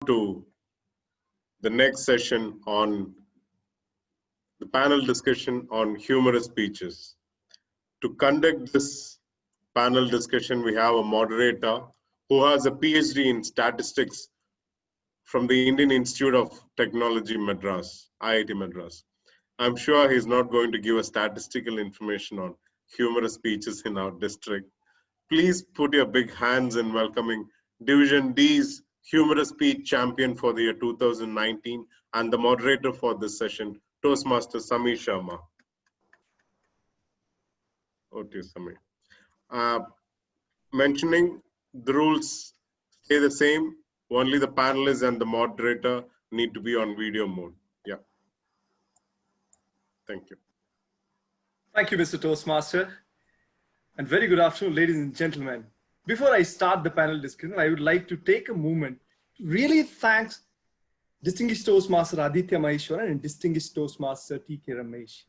to the next session on the panel discussion on humorous speeches. To conduct this panel discussion, we have a moderator who has a PhD in statistics from the Indian Institute of Technology, Madras, IIT Madras. I'm sure he's not going to give us statistical information on humorous speeches in our district. Please put your big hands in welcoming Division D's humorous speech champion for the year 2019 and the moderator for this session, Toastmaster Samir Sharma. Over to you, Samir. Mentioning the rules stay the same. Only the panelists and the moderator need to be on video mode. Yeah. Thank you. Thank you, Mr. Toastmaster. And very good afternoon, ladies and gentlemen. Before I start the panel discussion, I would like to take a moment to really thank distinguished Toastmaster Aditya Maheshwaran and distinguished Toastmaster T.K. Ramesh.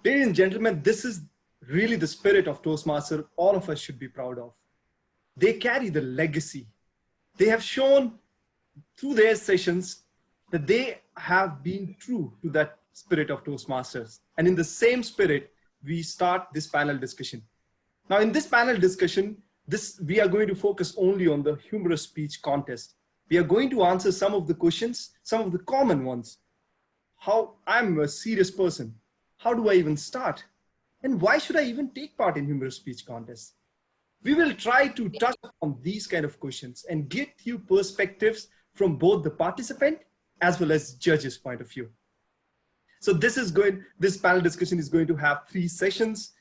Ladies and gentlemen, this is really the spirit of Toastmaster all of us should be proud of. They carry the legacy. They have shown through their sessions that they have been true to that spirit of Toastmasters. And in the same spirit, we start this panel discussion. Now in this panel discussion, we are going to focus only on the humorous speech contest. We are going to answer some of the questions, some of the common ones. How I'm a serious person. How do I even start? And why should I even take part in humorous speech contests? We will try to touch on these kind of questions and get you perspectives from both the participant as well as judges' point of view. So this panel discussion is going to have 3 sessions.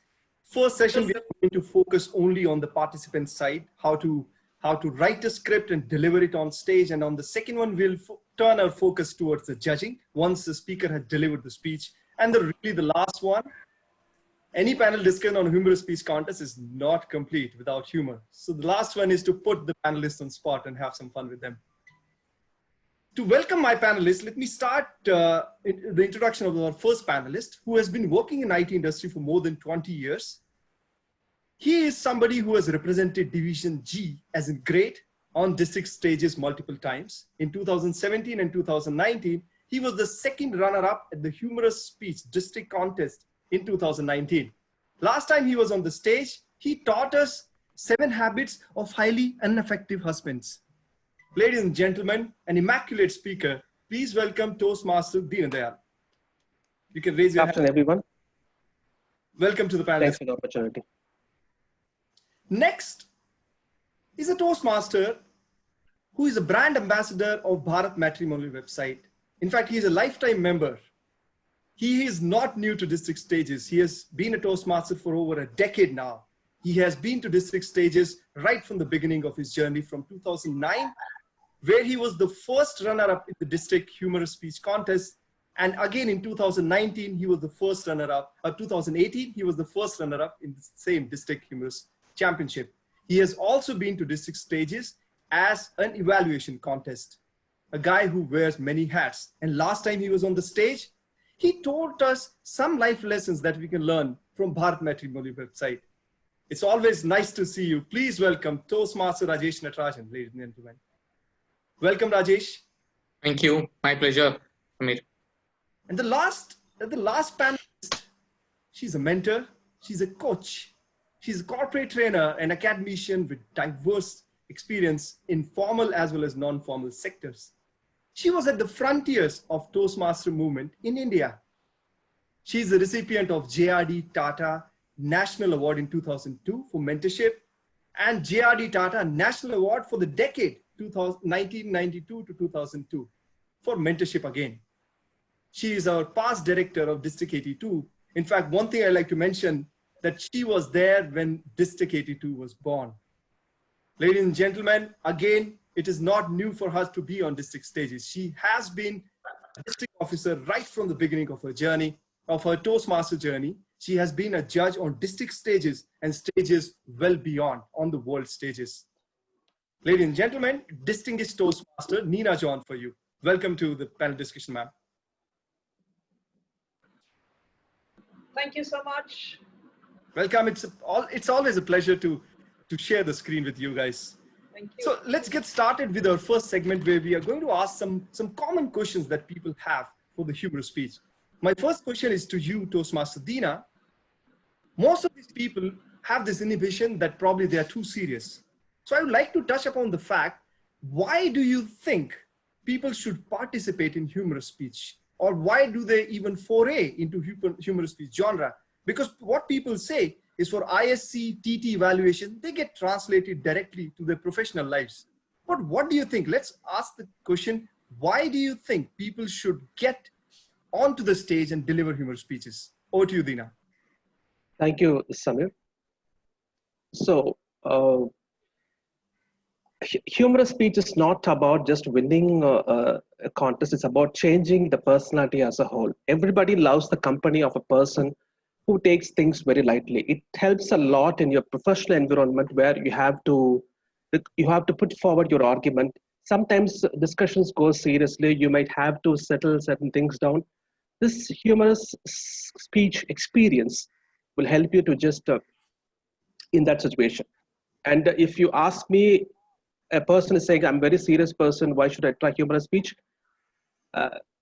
First session, we are going to focus only on the participant side, how to write a script and deliver it on stage. And on the second one, we'll turn our focus towards the judging once the speaker had delivered the speech. And really the last one, any panel discussion on humorous speech contest is not complete without humor. So the last one is to put the panelists on spot and have some fun with them. To welcome my panelists, let me start the introduction of our first panelist, who has been working in IT industry for more than 20 years. He is somebody who has represented Division G as in great on district stages multiple times. In 2017 and 2019, he was the second runner-up at the humorous speech district contest in 2019. Last time he was on the stage, he taught us 7 habits of highly ineffective husbands. Ladies and gentlemen, an immaculate speaker, please welcome Toastmaster Deenadayal. You can raise your hand. Good afternoon, everyone. Welcome to the panel. Thanks for the opportunity. Next is a Toastmaster who is a brand ambassador of Bharat Matrimonial website. In fact, he is a lifetime member. He is not new to district stages. He has been a Toastmaster for over a decade now. He has been to district stages right from the beginning of his journey from 2009, where he was the first runner-up in the district humorous speech contest. And again in 2019, he was the first runner-up. 2018, he was the first runner-up in the same district humorous championship. He has also been to district stages as an evaluation contest. A guy who wears many hats. And last time he was on the stage, he taught us some life lessons that we can learn from Bharat Matrimonial website. It's always nice to see you. Please welcome Toastmaster Rajesh Natarajan, ladies and gentlemen. Welcome, Rajesh. Thank you. My pleasure, Amir. And the last panelist, she's a mentor, she's a coach, she's a corporate trainer and academician with diverse experience in formal as well as non-formal sectors. She was at the frontiers of Toastmaster movement in India. She is the recipient of JRD Tata National Award in 2002 for mentorship and JRD Tata National Award for the decade 1992 to 2002 for mentorship again. She is our past director of District 82. In fact, one thing I like to mention that she was there when District 82 was born. Ladies and gentlemen, again, it is not new for her to be on district stages. She has been a district officer right from the beginning of her journey, of her Toastmaster journey. She has been a judge on district stages and stages well beyond on the world stages. Ladies and gentlemen, distinguished Toastmaster Nina John for you. Welcome to the panel discussion, ma'am. Thank you so much. Welcome. It's always a pleasure to share the screen with you guys. Thank you. So let's get started with our first segment where we are going to ask some common questions that people have for the humorous speech. My first question is to you, Toastmaster Dina. Most of these people have this inhibition that probably they are too serious. So I would like to touch upon the fact, why do you think people should participate in humorous speech? Or why do they even foray into humorous speech genre? Because what people say is for ISC, TT evaluation, they get translated directly to their professional lives. But what do you think? Let's ask the question, why do you think people should get onto the stage and deliver humorous speeches? Over to you, Dina. Thank you, Samir. So, humorous speech is not about just winning a contest. It's about changing the personality as a whole. Everybody loves the company of a person who takes things very lightly. It helps a lot in your professional environment where you have to put forward your argument. Sometimes discussions go seriously. You might have to settle certain things down. This humorous speech experience will help you to just in that situation. And if you ask me, a person is saying, I'm a very serious person, why should I try humorous speech?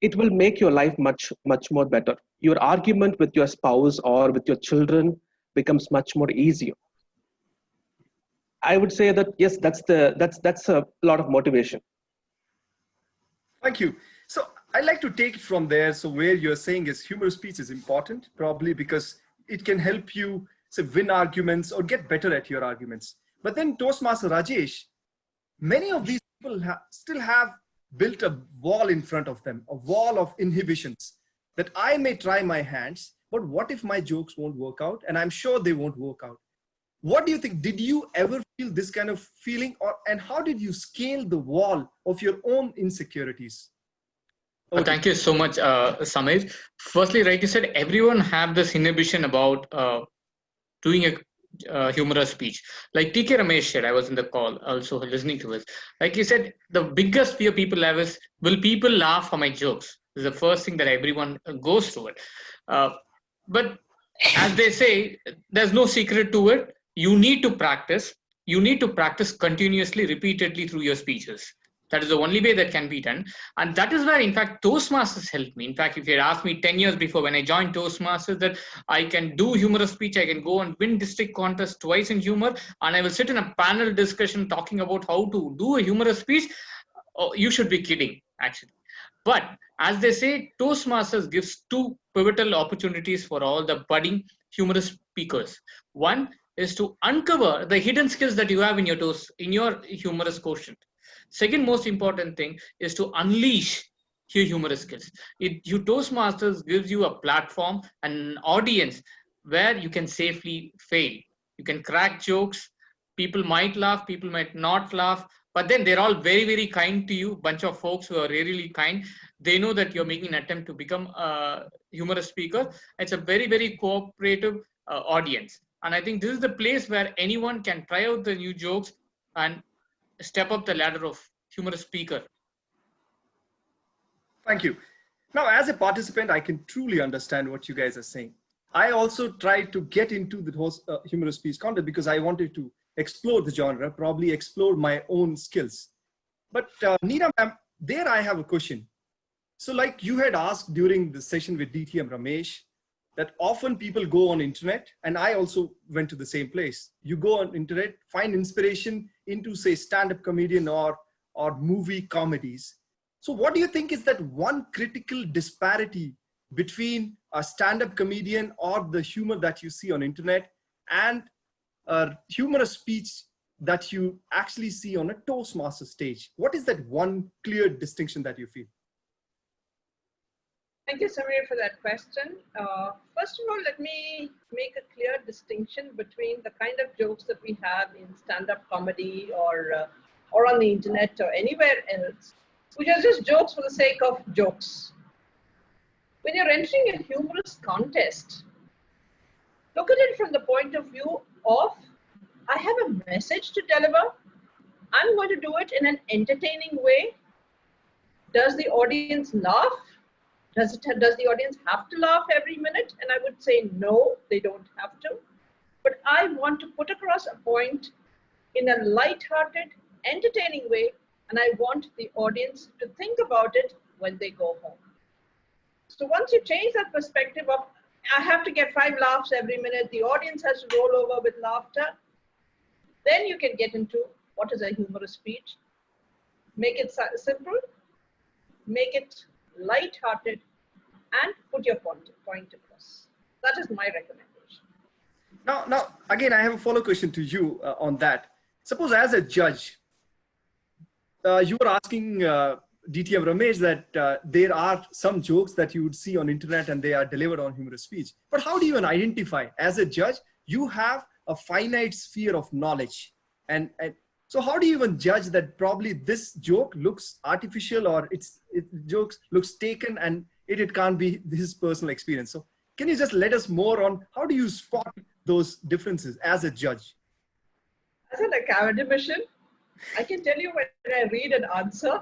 It will make your life much more better. Your argument with your spouse or with your children becomes much more easier. I would say that yes, that's a lot of motivation. Thank you. So I'd like to take it from there. So where you're saying is humorous speech is important, probably because it can help you say win arguments or get better at your arguments. But then Toastmaster Rajesh, many of these people still have built a wall in front of them, a wall of inhibitions that I may try my hands, but what if my jokes won't work out? And I'm sure they won't work out. What do you think? Did you ever feel this kind of feeling, and how did you scale the wall of your own insecurities? Thank you so much, Samir. Firstly, right, you said everyone have this inhibition about doing a humorous speech. Like TK Ramesh said, I was in the call also listening to us. Like he said, the biggest fear people have is, will people laugh at my jokes? This is the first thing that everyone goes through it. But as they say, there's no secret to it. You need to practice. You need to practice continuously, repeatedly through your speeches. That is the only way that can be done. And that is where, in fact, Toastmasters helped me. In fact, if you had asked me 10 years before when I joined Toastmasters that I can do humorous speech, I can go and win district contests twice in humor, and I will sit in a panel discussion talking about how to do a humorous speech, oh, you should be kidding, actually. But as they say, Toastmasters gives two pivotal opportunities for all the budding humorous speakers. One is to uncover the hidden skills that you have in your humorous quotient. Second most important thing is to unleash your humorous skills. You Toastmasters gives you a platform and an audience where you can safely fail. You can crack jokes. People might laugh, people might not laugh, but then they're all very, very kind to you. Bunch of folks who are really kind. They know that you're making an attempt to become a humorous speaker. It's a very, very cooperative audience. And I think this is the place where anyone can try out the new jokes and step up the ladder of humorous speaker. Thank you. Now, as a participant, I can truly understand what you guys are saying. I also tried to get into the humorous speech content because I wanted to explore the genre, probably explore my own skills. But Neera, ma'am, there I have a question. So like you had asked during the session with DTM Ramesh, that often people go on internet, and I also went to the same place. You go on internet, find inspiration into say stand-up comedian or movie comedies. So what do you think is that one critical disparity between a stand-up comedian or the humor that you see on internet and a humorous speech that you actually see on a Toastmaster stage? What is that one clear distinction that you feel? Thank you, Samir, for that question. First of all, let me make a clear distinction between the kind of jokes that we have in stand-up comedy or on the internet or anywhere else, which are just jokes for the sake of jokes. When you're entering a humorous contest, look at it from the point of view of, I have a message to deliver. I'm going to do it in an entertaining way. Does the audience laugh? Does the audience have to laugh every minute? And I would say no, they don't have to. But I want to put across a point in a light-hearted, entertaining way, and I want the audience to think about it when they go home. So once you change that perspective of, I have to get 5 laughs every minute, the audience has to roll over with laughter, then you can get into what is a humorous speech. Make it simple, make it light-hearted, and put your point across. That is my recommendation. Now, again, I have a follow question to you on that. Suppose as a judge, you were asking DTM Ramesh that there are some jokes that you would see on internet and they are delivered on humorous speech. But how do you even identify? As a judge, you have a finite sphere of knowledge. And so how do you even judge that probably this joke looks artificial or jokes looks taken and it can't be his personal experience? So can you just let us more on how do you spot those differences as a judge? As an academician, I can tell you when I read an answer,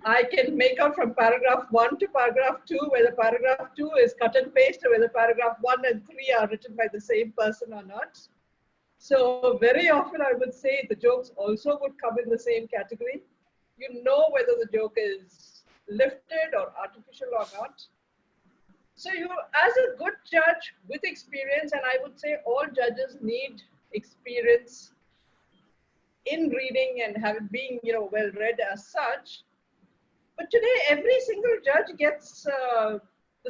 I can make out from paragraph 1 to paragraph 2 whether paragraph 2 is cut and paste or whether paragraph 1 and 3 are written by the same person or not. So very often I would say the jokes also would come in the same category. You know whether the joke is lifted or artificial or not. So you, as a good judge with experience, and I would say all judges need experience in reading and being well read as such. But today every single judge gets the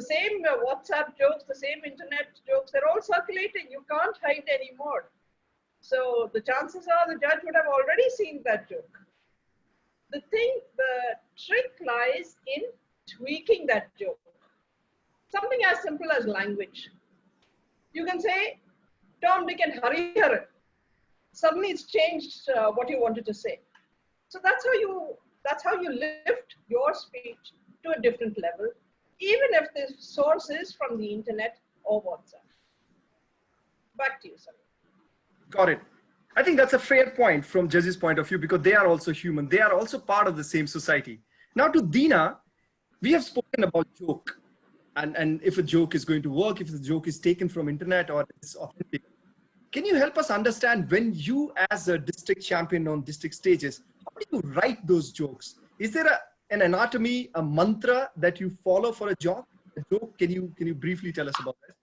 same WhatsApp jokes, the same internet jokes. They're all circulating. You can't hide anymore. So the chances are the judge would have already seen that joke. The trick lies in tweaking that joke. Something as simple as language. You can say, Tom, Dick, and Harry. Suddenly it's changed what you wanted to say. So that's how you lift your speech to a different level, even if the source is from the internet or WhatsApp. Back to you, sir. Got it. I think that's a fair point from judges' point of view because they are also human. They are also part of the same society. Now to Deena, we have spoken about joke and if a joke is going to work, if the joke is taken from internet or it's authentic. Can you help us understand when you as a district champion on district stages, how do you write those jokes? Is there an anatomy, a mantra that you follow for a joke? Can you briefly tell us about that?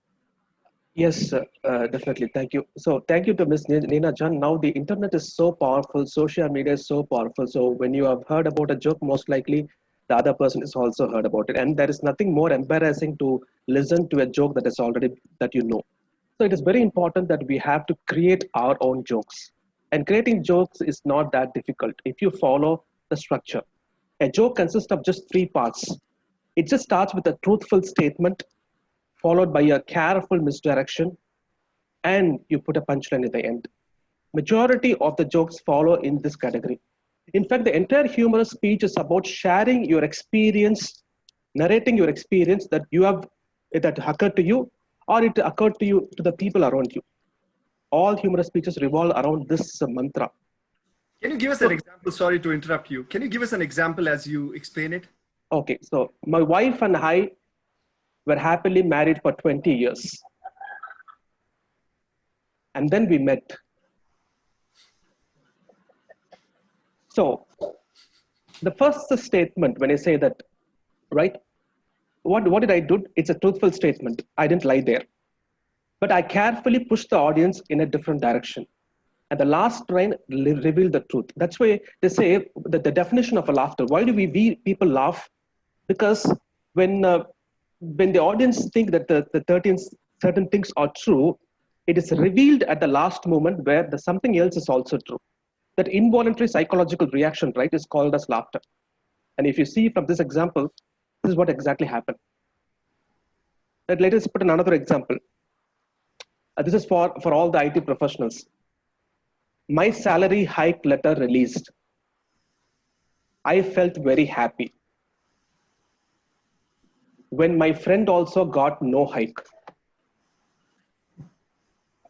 Yes, definitely. Thank you. So thank you to Ms. Nina Jan. Now the internet is so powerful, social media is so powerful. So when you have heard about a joke, most likely the other person has also heard about it. And there is nothing more embarrassing to listen to a joke that is already, that you know. So it is very important that we have to create our own jokes. And creating jokes is not that difficult if you follow the structure. A joke consists of just 3 parts. It just starts with a truthful statement, followed by a careful misdirection, and you put a punchline at the end. Majority of the jokes follow in this category. In fact, the entire humorous speech is about sharing your experience, narrating your experience that occurred to you, or it occurred to you to the people around you. All humorous speeches revolve around this mantra. Can you give us an example? Sorry to interrupt you. Can you give us an example as you explain it? Okay, so my wife and I were happily married for 20 years. And then we met. So the first statement, when I say that, right, what did I do? It's a truthful statement. I didn't lie there. But I carefully pushed the audience in a different direction. And the last line revealed the truth. That's why they say that the definition of a laughter. Why do we people laugh? Because when the audience think that the certain things are true, it is revealed at the last moment where something else is also true. That involuntary psychological reaction, right, is called as laughter. And if you see from this example, this is what exactly happened. Let us put another example. This is for all the IT professionals. My salary hike letter released. I felt very happy. When my friend also got no hike.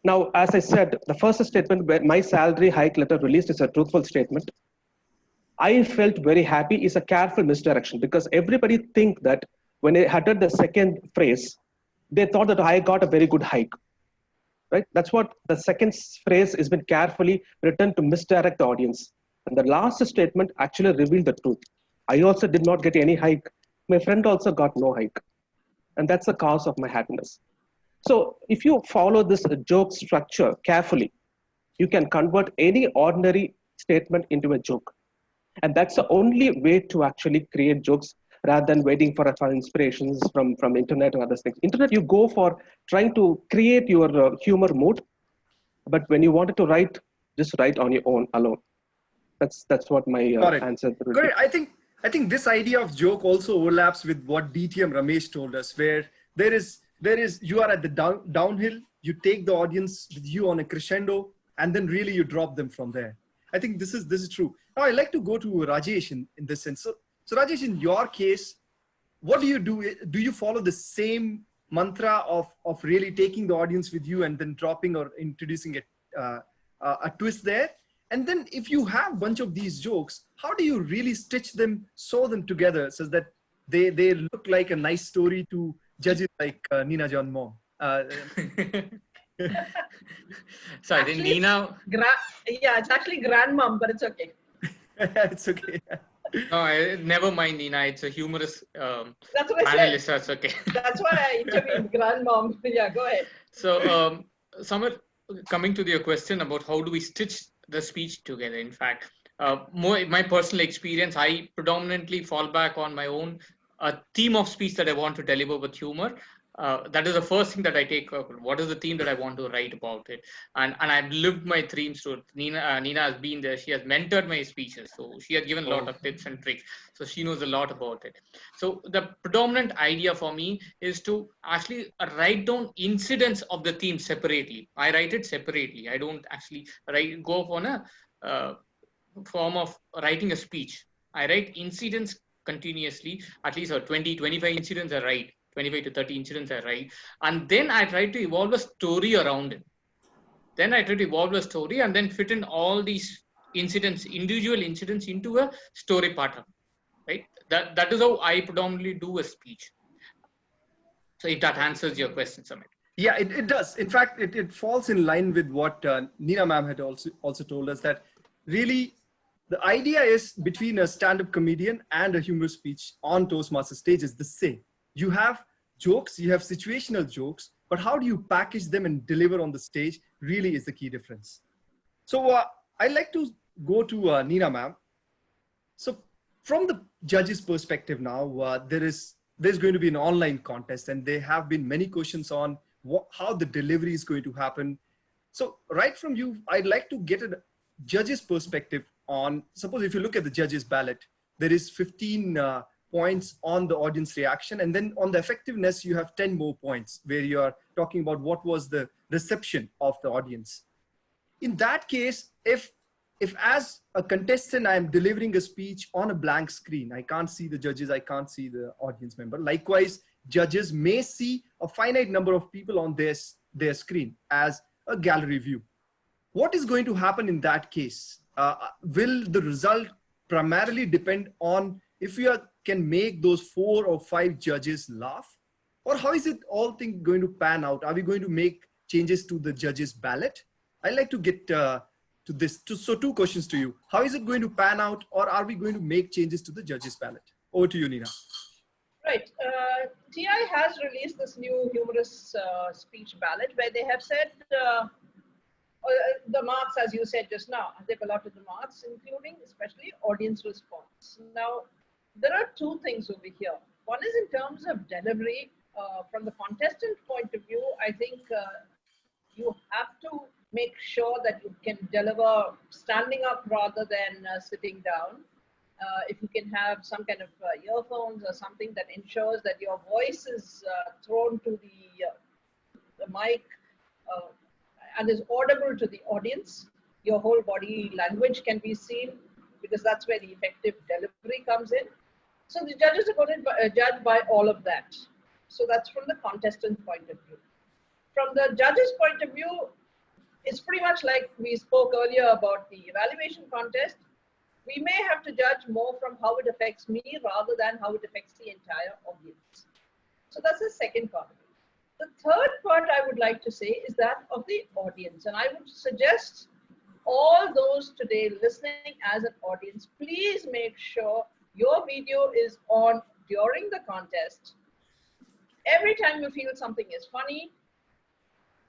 Now, as I said, the first statement where my salary hike letter released is a truthful statement. I felt very happy is a careful misdirection because everybody think that when they uttered the second phrase, they thought that I got a very good hike. Right? That's what the second phrase has been carefully written to misdirect the audience. And the last statement actually revealed the truth. I also did not get any hike. My friend also got no hike. And that's the cause of my happiness. So if you follow this joke structure carefully, you can convert any ordinary statement into a joke. And that's the only way to actually create jokes rather than waiting for inspirations from internet or other things. Internet, you go for trying to create your humor mood, but when you wanted to write, just write on your own alone. That's what my Got it. answer would Got be. it. I think this idea of joke also overlaps with what DTM Ramesh told us, where there is you are at the downhill, you take the audience with you on a crescendo, and then really you drop them from there. I think this is true. Now I like to go to Rajesh in this sense. So Rajesh, in your case, what do you do? Do you follow the same mantra of really taking the audience with you and then dropping or introducing a twist there? And then if you have a bunch of these jokes, how do you really stitch them, sew them together so that they look like a nice story to judges like Nina John Mom? So I think Nina. Yeah, it's actually grandmom, but it's okay. It's okay. No, never mind, Nina. It's a humorous That's what I panelist. said. That's okay. That's why I intervened, grandmom. Yeah, go ahead. So, Samir, coming to your question about how do we stitch the speech together, in fact, my personal experience, I predominantly fall back on my own theme of speech that I want to deliver with humor. That is the first thing that I take. What is the theme that I want to write about it? And I've lived my themes through. Nina has been there. She has mentored my speeches, so she has given a lot of tips and tricks. So she knows a lot about it. So the predominant idea for me is to actually write down incidents of the theme separately. I write it separately. I don't actually go on a form of writing a speech. I write incidents continuously, at least 20, 25 incidents I write, 25 to 30 incidents I write. And then I try to evolve a story around it. Then I try to evolve a story and then fit in all these incidents, individual incidents into a story pattern, right? That is how I predominantly do a speech. So if that answers your question, Samit. Yeah, it does. In fact, it falls in line with what Nina ma'am had also told us, that really the idea is between a stand-up comedian and a humor speech on Toastmaster stage is the same. You have jokes, you have situational jokes, but how do you package them and deliver on the stage really is the key difference. So I'd like to go to Nina ma'am. So from the judge's perspective now, there's going to be an online contest, and there have been many questions on how the delivery is going to happen. So right from you, I'd like to get a judge's perspective on, suppose if you look at the judge's ballot, there is 15 points on the audience reaction. And then on the effectiveness, you have 10 more points where you are talking about what was the reception of the audience. In that case, if as a contestant, I am delivering a speech on a blank screen, I can't see the judges, I can't see the audience member. Likewise, judges may see a finite number of people on their screen as a gallery view. What is going to happen in that case? Will the result primarily depend on if we can make those 4 or 5 judges laugh? Or how is it all thing going to pan out? Are we going to make changes to the judges' ballot? I'd like to get to this. So 2 questions to you. How is it going to pan out, or are we going to make changes to the judges' ballot? Over to you, Nina. Right. TI has released this new humorous speech ballot where they have said the marks, as you said just now, they've allotted the marks, including especially audience response. Now, there are 2 things over here. One is in terms of delivery. From the contestant point of view, I think you have to make sure that you can deliver standing up rather than sitting down. If you can have some kind of earphones or something that ensures that your voice is thrown to the mic and is audible to the audience, your whole body language can be seen, because that's where the effective delivery comes in. So the judges are going to judge by all of that. So that's from the contestant point of view. From the judge's point of view, it's pretty much like we spoke earlier about the evaluation contest. We may have to judge more from how it affects me rather than how it affects the entire audience. So that's the second part. The third part I would like to say is that of the audience. And I would suggest all those today listening as an audience, please make sure your video is on during the contest. Every time you feel something is funny,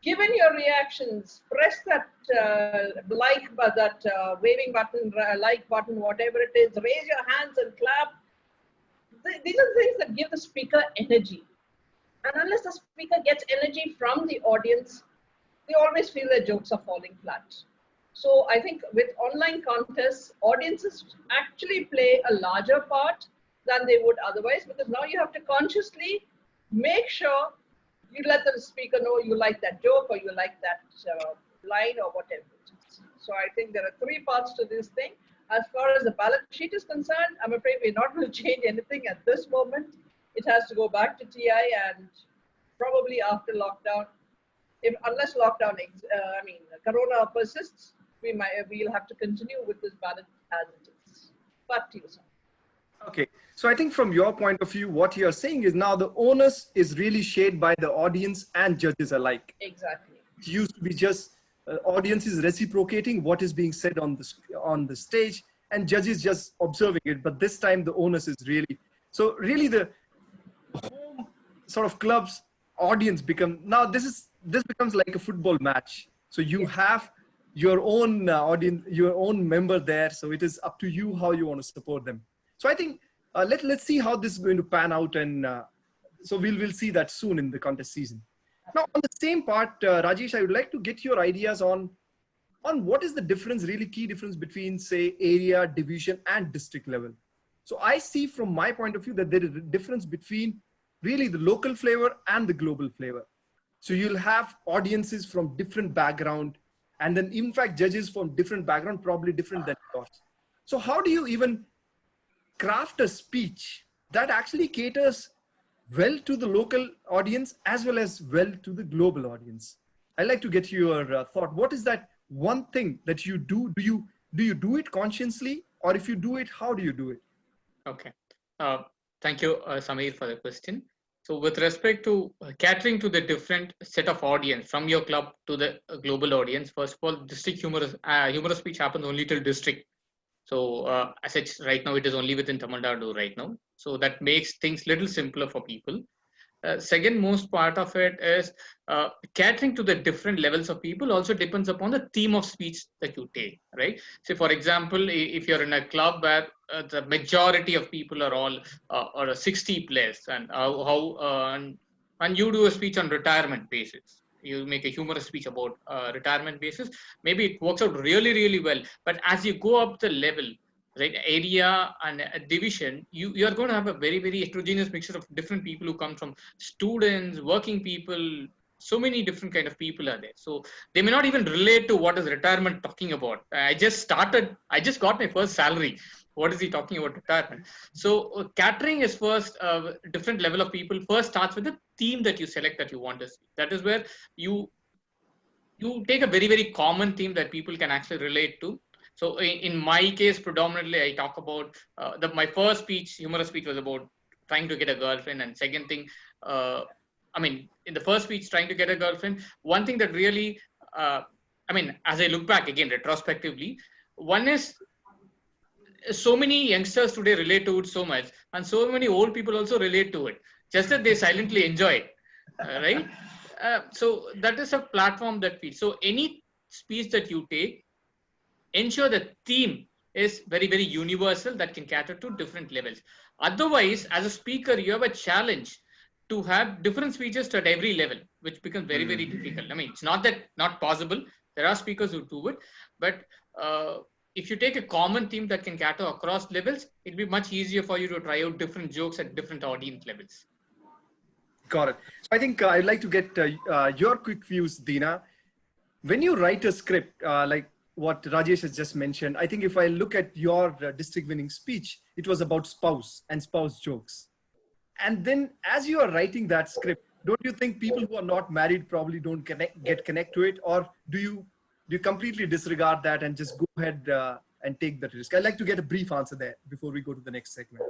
given your reactions, press that waving button, like button, whatever it is, raise your hands and clap. These are things that give the speaker energy. And unless the speaker gets energy from the audience, they always feel their jokes are falling flat. So I think with online contests, audiences actually play a larger part than they would otherwise, because now you have to consciously make sure you let the speaker know you like that joke or you like that line or whatever it is. So I think there are three parts to this thing. As far as the ballot sheet is concerned, I'm afraid we're not going to change anything at this moment. It has to go back to TI, and probably after lockdown, unless lockdown, Corona persists, we'll have to continue with this ballot as it is. Back to you, sir. Okay, so I think from your point of view, what you're saying is now the onus is really shared by the audience and judges alike. Exactly. It used to be just audience is reciprocating what is being said on the stage, and judges just observing it. But this time the onus is really, so really the home sort of club's audience this becomes like a football match. So you have your own audience, your own member there. So it is up to you how you want to support them. So I think let's see how this is going to pan out, and so we'll see that soon in the contest season. Now on the same part, Rajesh, I would like to get your ideas on what is the difference, really key difference between say area, division, and district level. So I see from my point of view that there is a difference between really the local flavor and the global flavor. So you'll have audiences from different background, and then in fact judges from different background, probably different than yours. So how do you even craft a speech that actually caters well to the local audience as well as well to the global audience? I'd like to get your thought. What is that one thing that you do? Do you do it consciously, or if you do it, how do you do it? Okay. Thank you, Samir, for the question. So with respect to catering to the different set of audience from your club to the global audience, first of all, district humorous speech happens only till district. So as such, right now it is only within Tamil Nadu right now. So that makes things little simpler for people. Second most part of it is catering to the different levels of people also depends upon the theme of speech that you take, right? So for example, if you're in a club where the majority of people are all or 60 plus, and and you do a speech on retirement basis, you make a humorous speech about retirement basis, maybe it works out really, really well. But as you go up the level, right, area and division, you are going to have a very, very heterogeneous mixture of different people who come from students, working people, so many different kind of people are there. So they may not even relate to what is retirement talking about. I just got my first salary. What is he talking about retirement? So catering is first different level of people. First starts with the theme that you select that you want to see. That is where you take a very, very common theme that people can actually relate to. So in my case, predominantly, I talk about my first speech, humorous speech, was about trying to get a girlfriend. And second thing, in the first speech, trying to get a girlfriend, one thing that really, as I look back again, retrospectively, one is so many youngsters today relate to it so much, and so many old people also relate to it, just that they silently enjoy it, right? So that is a platform that feeds. So any speech that you take, ensure the theme is very, very universal that can cater to different levels. Otherwise, as a speaker, you have a challenge to have different speeches at every level, which becomes very, very difficult. I mean, it's not that not possible. There are speakers who do it, but if you take a common theme that can cater across levels, it'll be much easier for you to try out different jokes at different audience levels. Got it. So I think I'd like to get your quick views, Dina. When you write a script, like what Rajesh has just mentioned, I think if I look at your district winning speech, it was about spouse and spouse jokes. And then as you are writing that script, don't you think people who are not married probably don't get connect to it? Or do you completely disregard that and just go ahead and take that risk? I'd like to get a brief answer there before we go to the next segment.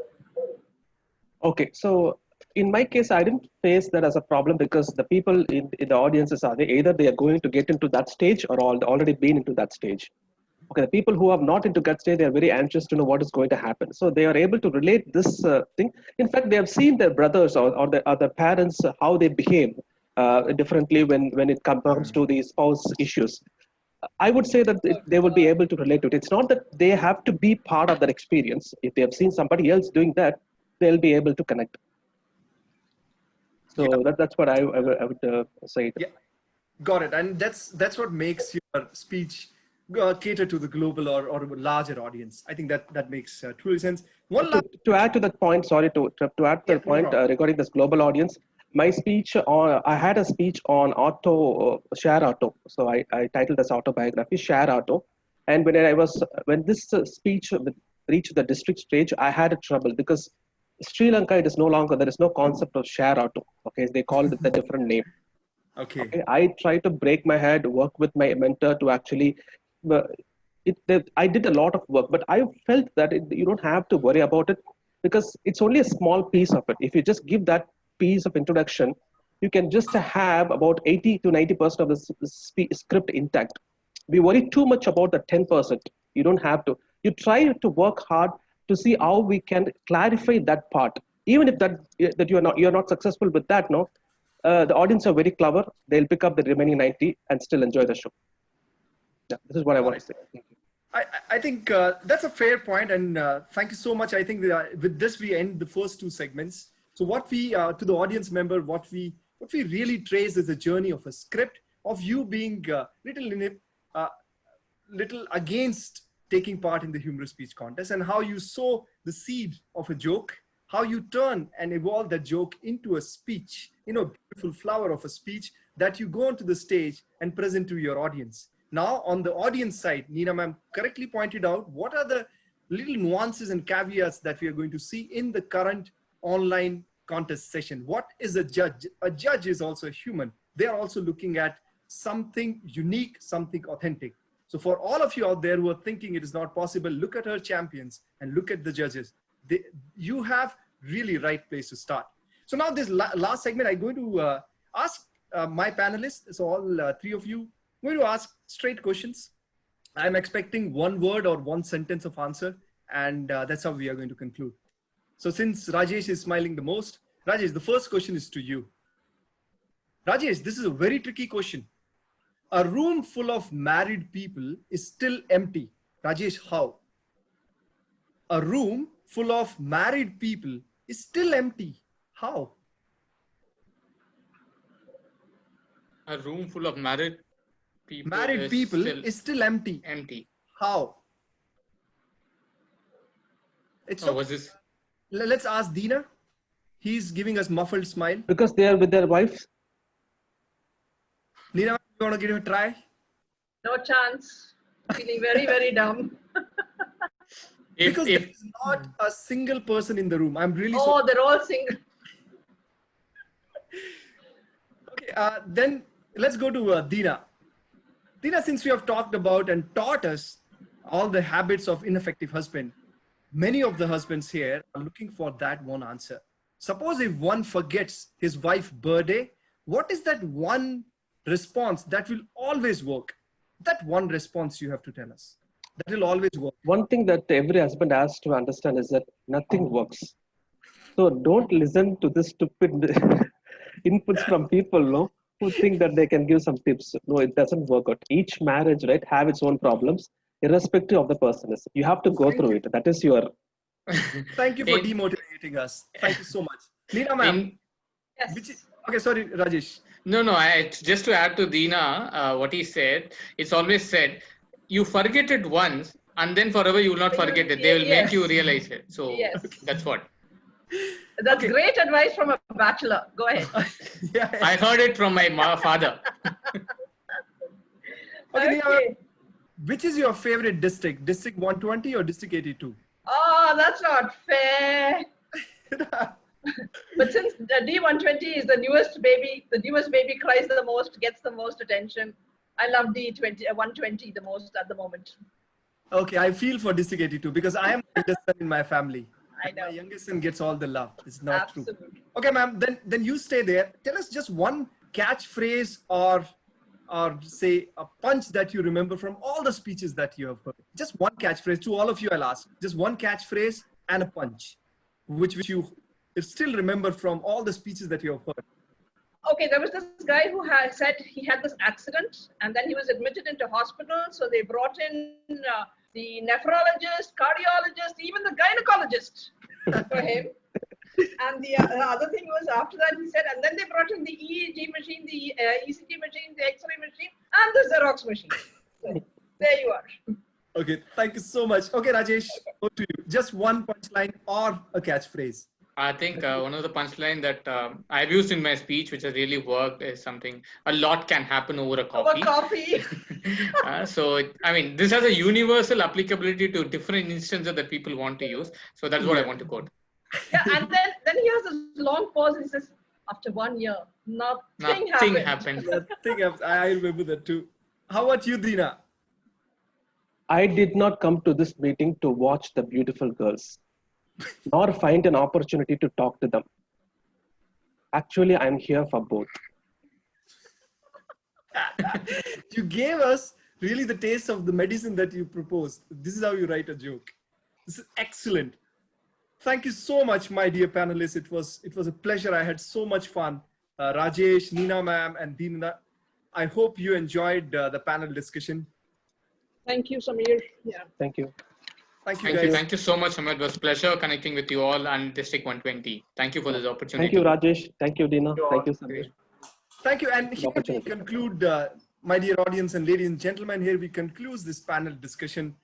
Okay, so in my case, I didn't face that as a problem because the people in the audiences either they are going to get into that stage or already been into that stage. Okay, the people who are not into gut state, they are very anxious to know what is going to happen. So they are able to relate this thing. In fact, they have seen their brothers or the other parents, how they behave differently when it comes to the spouse issues. I would say that they will be able to relate to it. It's not that they have to be part of that experience. If they have seen somebody else doing that, they'll be able to connect. So that's what I would say. Yeah, got it. And that's what makes your speech cater to the global or larger audience. I think that makes truly sense. To add to that point, sorry to add to the point regarding this global audience, my speech I had a speech on share auto. So I titled as autobiography, Share Auto. And when this speech reached the district stage, I had a trouble because Sri Lanka, it is no longer, there is no concept of share auto. Okay, they call it a different name. Okay, I tried to break my head, work with my mentor to actually. I did a lot of work, but I felt that you don't have to worry about it because it's only a small piece of it. If you just give that piece of introduction, you can just have about 80 to 90% of the script intact. We worry too much about the 10%. You don't have to. You try to work hard to see how we can clarify that part. Even if that you're not successful with that, no, the audience are very clever. They'll pick up the remaining 90 and still enjoy the show. Yeah, this is what I want to say. Thank you. I think that's a fair point, and thank you so much. I think with this we end the first two segments. So what we to the audience member, what we really trace is a journey of a script of you being little against taking part in the humorous speech contest, and how you sow the seed of a joke, how you turn and evolve that joke into a speech, beautiful flower of a speech that you go onto the stage and present to your audience. Now, on the audience side, Neena ma'am correctly pointed out what are the little nuances and caveats that we are going to see in the current online contest session. What is a judge? A judge is also a human. They are also looking at something unique, something authentic. So for all of you out there who are thinking it is not possible, look at our champions and look at the judges. You have really right place to start. So now this last segment, I'm going to ask my panelists, so all three of you, I'm going to ask straight questions. I'm expecting one word or one sentence of answer, and that's how we are going to conclude. So since Rajesh is smiling the most, Rajesh, the first question is to you. Rajesh, this is a very tricky question. A room full of married people is still empty. Rajesh, how? A room full of married people is still empty. How? A room full of married people, is still empty. How? It's okay. Was this? Let's ask Dina. He's giving us muffled smile. Because they are with their wives. Neena, you want to give it a try? No chance. Feeling very, very dumb. Because there's not a single person in the room. I'm really sorry. They're all single. Okay, then let's go to Dina. Dina, since we have talked about and taught us all the habits of ineffective husband, many of the husbands here are looking for that one answer. Suppose if one forgets his wife's birthday, what is that one response that will always work? That one response you have to tell us. That will always work. One thing that every husband has to understand is that nothing works. So don't listen to this stupid inputs from people, no, who think that they can give some tips. No, it doesn't work out. Each marriage, right, have its own problems, irrespective of the person. You have to go through it. That is your... Thank you for demotivating us. Thank you so much. Neena ma'am. Yes. Okay, sorry, Rajesh. No, just to add to Dina, what he said, it's always said, you forget it once and then forever you will not forget it. They will make you realize it. So that's what. That's great advice from a bachelor. Go ahead. I heard it from my father. Okay. Which is your favorite district? District 120 or District 82? Oh, that's not fair. But since the D120 is the newest baby cries the most, gets the most attention. I love D120 the most at the moment. Okay, I feel for District 82 because I am the youngest son in my family. I know. My youngest son gets all the love. It's not Absolutely. true. Okay, ma'am, then you stay there. Tell us just one catchphrase or or say a punch that you remember from all the speeches that you have heard. Just one catchphrase. To all of you, I'll ask. Just one catchphrase and a punch, which you still remember from all the speeches that you have heard. Okay, there was this guy who had said he had this accident and then he was admitted into hospital. So they brought in the nephrologist, cardiologist, even the gynecologist for him. And the other thing was after that he said, and then they brought in the EEG machine, the ECG machine, the X-ray machine, and the Xerox machine. So there you are. Okay, thank you so much. Okay, Rajesh, over to you. Just one punchline or a catchphrase. I think one of the punchline that I've used in my speech, which has really worked, is something: a lot can happen over a coffee. Over coffee. I mean, this has a universal applicability to different instances that people want to use. So that's what I want to quote. Yeah, and then he has this long pause and he says, after 1 year, nothing happened. Nothing happened. I remember that too. How about you, Dina? I did not come to this meeting to watch the beautiful girls, nor find an opportunity to talk to them. Actually, I'm here for both. You gave us really the taste of the medicine that you proposed. This is how you write a joke. This is excellent. Thank you so much, my dear panelists. It was a pleasure. I had so much fun. Rajesh, Neena ma'am, and Dina. I hope you enjoyed the panel discussion. Thank you, Samir. Yeah. Thank you. Thank you, guys. Thank you so much, Ahmed. It was a pleasure connecting with you all and District 120. Thank you for this opportunity. Thank you, Rajesh. Thank you, Dina. Thank you, Samir. Thank you. And here we conclude, my dear audience and ladies and gentlemen, here we conclude this panel discussion.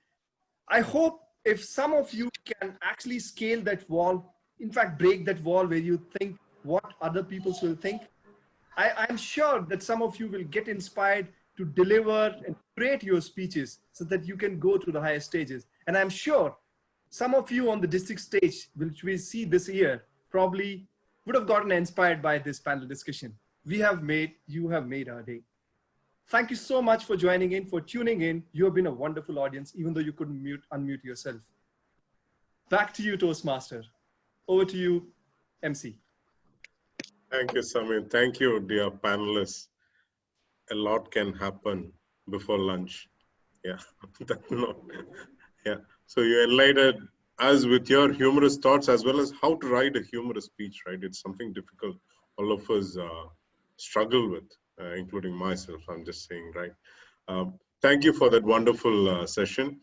I hope if some of you can actually scale that wall, in fact, break that wall where you think what other people will think, I'm sure that some of you will get inspired to deliver and create your speeches so that you can go to the higher stages. And I'm sure some of you on the district stage, which we see this year, probably would have gotten inspired by this panel discussion. You have made our day. Thank you so much for joining in, for tuning in. You have been a wonderful audience, even though you couldn't unmute yourself. Back to you, Toastmaster. Over to you, MC. Thank you, Samir. Thank you, dear panelists. A lot can happen before lunch. Yeah. Yeah. So you enlightened us with your humorous thoughts as well as how to write a humorous speech, right? It's something difficult all of us struggle with, including myself, I'm just saying, right? Thank you for that wonderful session.